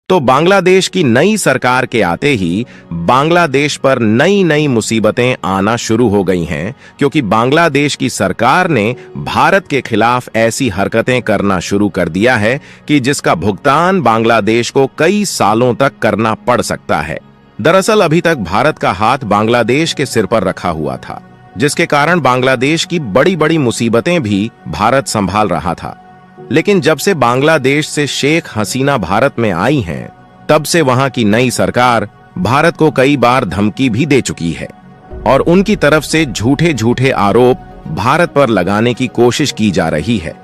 तो बांग्लादेश की नई सरकार के आते ही बांग्लादेश पर नई नई मुसीबतें आना शुरू हो गई हैं, क्योंकि बांग्लादेश की सरकार ने भारत के खिलाफ ऐसी हरकतें करना शुरू कर दिया है कि जिसका भुगतान बांग्लादेश को कई सालों तक करना पड़ सकता है। दरअसल अभी तक भारत का हाथ बांग्लादेश के सिर पर रखा हुआ था, जिसके कारण बांग्लादेश की बड़ी बड़ी मुसीबतें भी भारत संभाल रहा था। लेकिन जब से बांग्लादेश से शेख हसीना भारत में आई हैं, तब से वहां की नई सरकार भारत को कई बार धमकी भी दे चुकी है और उनकी तरफ से झूठे झूठे आरोप भारत पर लगाने की कोशिश की जा रही है।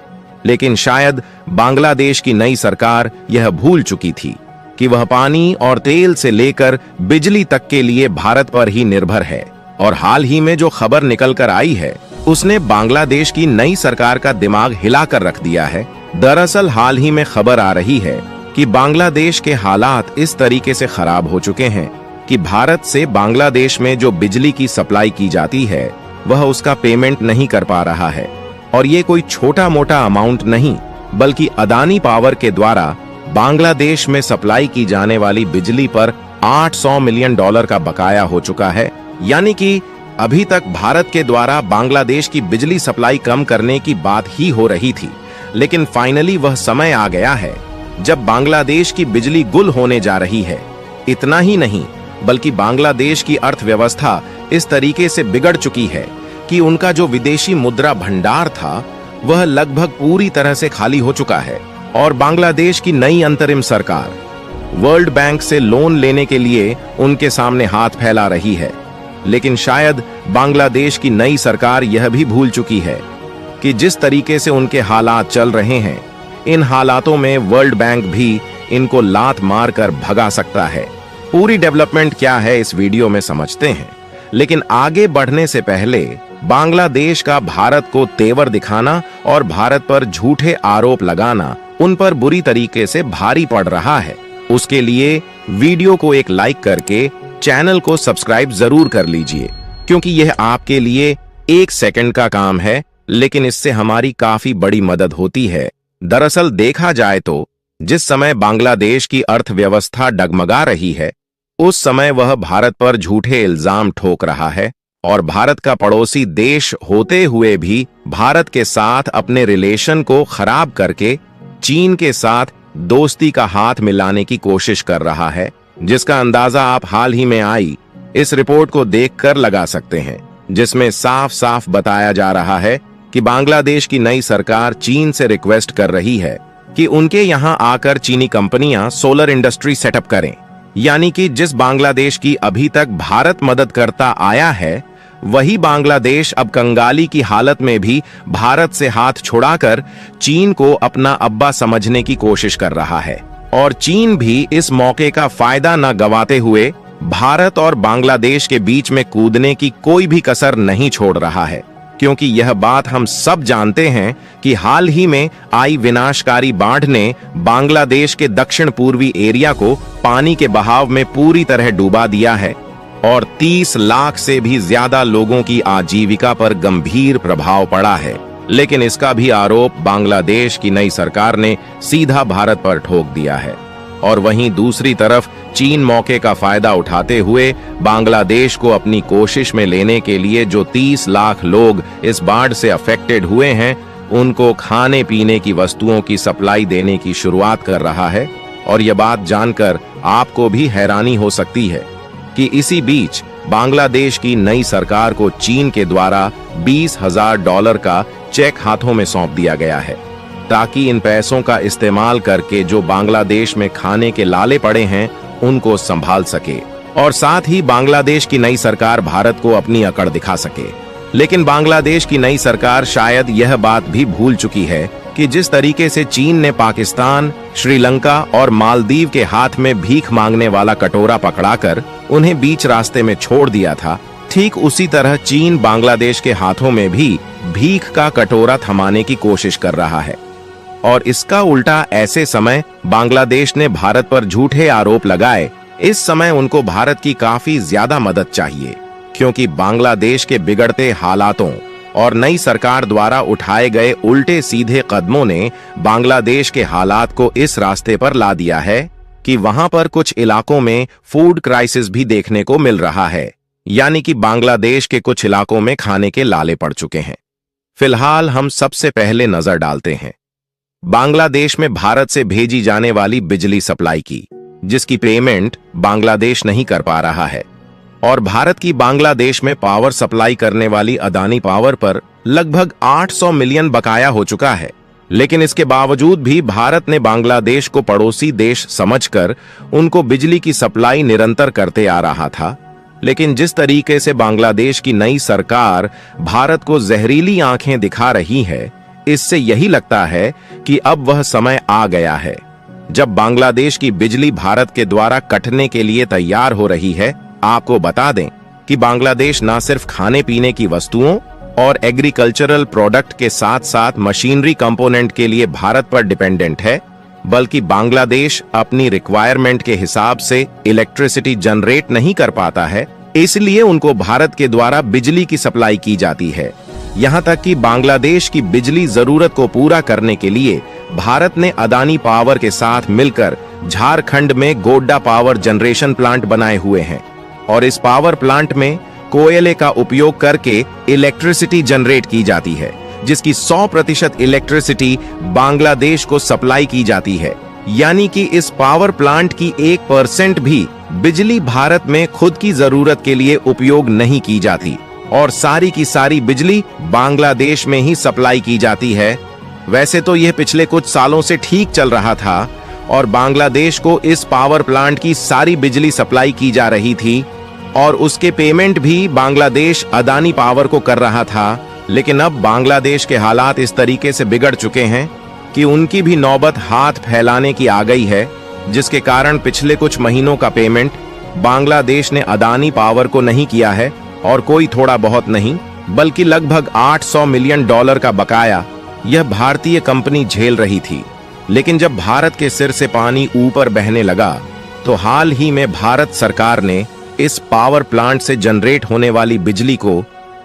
लेकिन शायद बांग्लादेश की नई सरकार यह भूल चुकी थी कि वह पानी और तेल से लेकर बिजली तक के लिए भारत पर ही निर्भर है। और हाल ही में जो खबर निकल कर आई है, उसने बांग्लादेश की नई सरकार का दिमाग हिलाकर रख दिया है। दरअसल हाल ही में खबर आ रही है कि बांग्लादेश के हालात इस तरीके से खराब हो चुके हैं कि भारत से बांग्लादेश में जो बिजली की सप्लाई की जाती है, वह उसका पेमेंट नहीं कर पा रहा है। और ये कोई छोटा मोटा अमाउंट नहीं, बल्कि अदानी पावर के द्वारा बांग्लादेश में सप्लाई की जाने वाली बिजली पर $800 मिलियन का बकाया हो चुका है। यानी कि अभी तक भारत के द्वारा बांग्लादेश की बिजली सप्लाई कम करने की बात ही हो रही थी, लेकिन फाइनली वह समय आ गया है जब बांग्लादेश की बिजली गुल होने जा रही है। इतना ही नहीं, बल्कि बांग्लादेश की अर्थव्यवस्था इस तरीके से बिगड़ चुकी है कि उनका जो विदेशी मुद्रा भंडार था, वह लगभग पूरी तरह से खाली हो चुका है। और बांग्लादेश की नई अंतरिम सरकार वर्ल्ड बैंक से लोन लेने के लिए उनके सामने हाथ फैला रही है। लेकिन शायद बांग्लादेश की नई सरकार यह भी भूल चुकी है कि जिस तरीके से उनके हालात चल रहे हैं, इन हालातों में वर्ल्ड बैंक भी इनको लात मार कर भगा सकता है। पूरी डेवलपमेंट क्या है इस वीडियो में समझते हैं, लेकिन आगे बढ़ने से पहले बांग्लादेश का भारत को तेवर दिखाना और भारत पर झूठे आरोप लगाना उन पर बुरी तरीके से भारी पड़ रहा है। उसके लिए वीडियो को एक लाइक करके चैनल को सब्सक्राइब जरूर कर लीजिए, क्योंकि यह आपके लिए 1 सेकंड का काम है, लेकिन इससे हमारी काफी बड़ी मदद होती है। दरअसल देखा जाए तो जिस समय बांग्लादेश की अर्थव्यवस्था डगमगा रही है, उस समय वह भारत पर झूठे इल्जाम ठोक रहा है और भारत का पड़ोसी देश होते हुए भी भारत के साथ अपने रिलेशन को खराब करके चीन के साथ दोस्ती का हाथ मिलाने की कोशिश कर रहा है, जिसका अंदाजा आप हाल ही में आई इस रिपोर्ट को देखकर लगा सकते हैं, जिसमें साफ साफ बताया जा रहा है कि बांग्लादेश की नई सरकार चीन से रिक्वेस्ट कर रही है कि उनके यहां आकर चीनी कंपनियां सोलर इंडस्ट्री सेटअप करें। यानी कि जिस बांग्लादेश की अभी तक भारत मदद करता आया है, वही बांग्लादेश अब कंगाली की हालत में भी भारत से हाथ छुड़ाकर चीन को अपना अब्बा समझने की कोशिश कर रहा है। और चीन भी इस मौके का फायदा न गंवाते हुए भारत और बांग्लादेश के बीच में कूदने की कोई भी कसर नहीं छोड़ रहा है, क्योंकि यह बात हम सब जानते हैं कि हाल ही में आई विनाशकारी बाढ़ ने बांग्लादेश के दक्षिण पूर्वी एरिया को पानी के बहाव में पूरी तरह डुबा दिया है और 30 लाख से भी ज्यादा लोगों की आजीविका पर गंभीर प्रभाव पड़ा है। लेकिन इसका भी आरोप बांग्लादेश की नई सरकार ने सीधा भारत पर ठोक दिया है। और वहीं दूसरी तरफ चीन मौके का फायदा उठाते हुए बांग्लादेश को अपनी कोशिश में लेने के लिए जो 30 लाख लोग इस बाढ़ से अफेक्टेड हुए हैं, उनको खाने पीने की वस्तुओं की सप्लाई देने की शुरुआत कर रहा है। और यह बात जानकर आपको भी हैरानी हो सकती है कि इसी बीच बांग्लादेश की नई सरकार को चीन के द्वारा $20,000 का चेक हाथों में सौंप दिया गया है, ताकि इन पैसों का इस्तेमाल करके जो बांग्लादेश में खाने के लाले पड़े हैं, उनको संभाल सके और साथ ही बांग्लादेश की नई सरकार भारत को अपनी अकड़ दिखा सके। लेकिन बांग्लादेश की नई सरकार शायद यह बात भी भूल चुकी है कि जिस तरीके से चीन ने पाकिस्तान, श्रीलंका और मालदीव के हाथ में भीख मांगने वाला कटोरा पकड़ाकर उन्हें बीच रास्ते में छोड़ दिया था, ठीक उसी तरह चीन बांग्लादेश के हाथों में भी भीख का कटोरा थमाने की कोशिश कर रहा है। और इसका उल्टा ऐसे समय बांग्लादेश ने भारत पर झूठे आरोप लगाए, इस समय उनको भारत की काफी ज्यादा मदद चाहिए, क्योंकि बांग्लादेश के बिगड़ते हालातों और नई सरकार द्वारा उठाए गए उल्टे सीधे कदमों ने बांग्लादेश के हालात को इस रास्ते पर ला दिया है कि वहां पर कुछ इलाकों में फूड क्राइसिस भी देखने को मिल रहा है, यानी कि बांग्लादेश के कुछ इलाकों में खाने के लाले पड़ चुके हैं। फिलहाल हम सबसे पहले नजर डालते हैं बांग्लादेश में भारत से भेजी जाने वाली बिजली सप्लाई की, जिसकी पेमेंट बांग्लादेश नहीं कर पा रहा है। और भारत की बांग्लादेश में पावर सप्लाई करने वाली अदानी पावर पर लगभग 800 मिलियन बकाया हो चुका है। लेकिन इसके बावजूद भी भारत ने बांग्लादेश को पड़ोसी देश समझकर उनको बिजली की सप्लाई निरंतर करते आ रहा था। लेकिन जिस तरीके से बांग्लादेश की नई सरकार भारत को जहरीली आंखें दिखा रही है, इससे यही लगता है कि अब वह समय आ गया है जब बांग्लादेश की बिजली भारत के द्वारा कटने के लिए तैयार हो रही है। आपको बता दें कि बांग्लादेश न सिर्फ खाने पीने की वस्तुओं और एग्रीकल्चरल प्रोडक्ट के साथ साथ मशीनरी कंपोनेंट के लिए भारत पर डिपेंडेंट है, बल्कि बांग्लादेश अपनी रिक्वायरमेंट के हिसाब से इलेक्ट्रिसिटी जनरेट नहीं कर पाता है, इसलिए उनको भारत के द्वारा बिजली की सप्लाई की जाती है। यहां तक कि बांग्लादेश की बिजली जरूरत को पूरा करने के लिए भारत ने अदानी पावर के साथ मिलकर झारखंड में गोड्डा पावर जनरेशन प्लांट बनाए हुए हैं और इस पावर प्लांट में कोयले का उपयोग करके इलेक्ट्रिसिटी जनरेट की जाती है, जिसकी 100% इलेक्ट्रिसिटी बांग्लादेश को सप्लाई की जाती है। यानी कि इस पावर प्लांट की 1% भी बिजली भारत में खुद की जरूरत के लिए उपयोग नहीं की जाती और सारी की सारी बिजली बांग्लादेश में ही सप्लाई की जाती है। वैसे तो यह पिछले कुछ सालों से ठीक चल रहा था और बांग्लादेश को इस पावर प्लांट की सारी बिजली सप्लाई की जा रही थी और उसके पेमेंट भी बांग्लादेश अदानी पावर को कर रहा था। लेकिन अब बांग्लादेश के हालात इस तरीके से बिगड़ चुके हैं कि उनकी भी नौबत हाथ फैलाने की आ गई है, जिसके कारण पिछले कुछ महीनों का पेमेंट बांग्लादेश ने अदानी पावर को नहीं किया है और कोई थोड़ा बहुत नहीं बल्कि लगभग $800 मिलियन का बकाया यह भारतीय कंपनी झेल रही थी। लेकिन जब भारत के सिर से पानी ऊपर बहने लगा तो हाल ही में भारत सरकार ने इस पावर प्लांट से जनरेट होने वाली बिजली को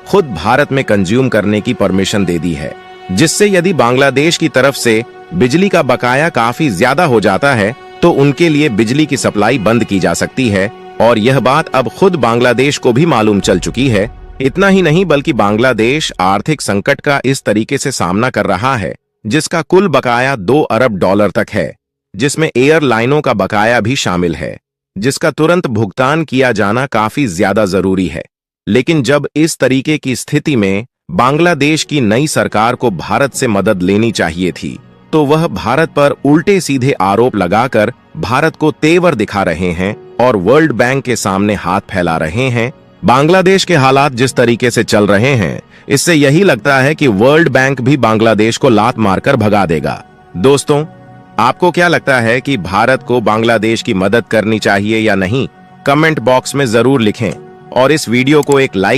खुद भारत में कंज्यूम करने की परमिशन दे दी है, जिससे यदि बांग्लादेश की तरफ से बिजली का बकाया काफी ज्यादा हो जाता है तो उनके लिए बिजली की सप्लाई बंद की जा सकती है। और यह बात अब खुद बांग्लादेश को भी मालूम चल चुकी है। इतना ही नहीं बल्कि बांग्लादेश आर्थिक संकट का इस तरीके से सामना कर रहा है जिसका कुल बकाया $2 अरब तक है, जिसमें एयरलाइनों का बकाया भी शामिल है, जिसका तुरंत भुगतान किया जाना काफी ज्यादा जरूरी है। लेकिन जब इस तरीके की स्थिति में बांग्लादेश की नई सरकार को भारत से मदद लेनी चाहिए थी, तो वह भारत पर उल्टे सीधे आरोप लगाकर भारत को तेवर दिखा रहे हैं और वर्ल्ड बैंक के सामने हाथ फैला रहे हैं। बांग्लादेश के हालात जिस तरीके से चल रहे हैं, इससे यही लगता है कि वर्ल्ड बैंक भी बांग्लादेश को लात मारकर भगा देगा। दोस्तों, आपको क्या लगता है कि भारत को बांग्लादेश की मदद करनी चाहिए या नहीं? कमेंट बॉक्स में जरूर लिखें और इस वीडियो को एक लाइक